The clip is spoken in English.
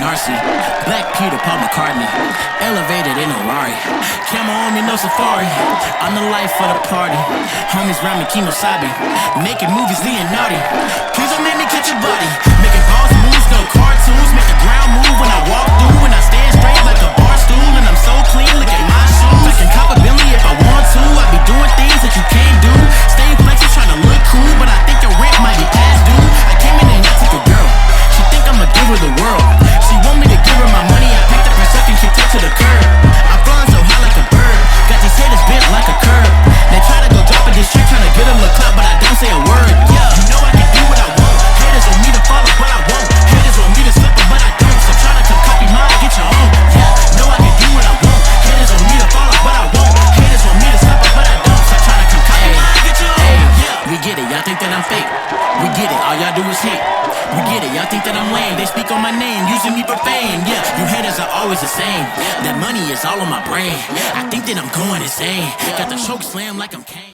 RC. Black Peter, Paul McCartney. Elevated in a Rari. Camera on me, no safari. I'm the life of the party. Homies round me, Kimosabi. Making movies, Leonardo. Please don't make me catch your body. Making balls moves, no cartoons. Make the ground move when I walk through. And I stand straight like a bar stool. And I'm so clean, look at my shoes. I can cop a Billy if I want to. I be doing things that you can't do. Stay flexing, trying to look cool. But I think your rent might be past due. I came in and I took a girl. She think I'ma give her the world. She want me to give her my money. I picked up her stuff and kicked her to the curb. I'm flying so high like a bird. Got these haters bent like a curb. They try to go drop a diss track, trying to get a little clap, but I don't say a word. Yeah, you know I can do what I want. Haters want me to follow, but I won't. Haters want me to slip up, but I don't. So try to come copy mine, get your own. Yeah, know I can do what I want. Haters want me to follow, but I won't. Haters want me to slip up, but I don't. So try to come copy mine, get your own. Yeah, we get it, y'all think that I'm fake. We get it, all y'all do is hate. We get it, y'all think that I'm lame. They speak on my name, using me for fame. Yeah, you haters are always the same. That money is all on my brain. I think that I'm going insane. Got the choke slam like I'm Kane.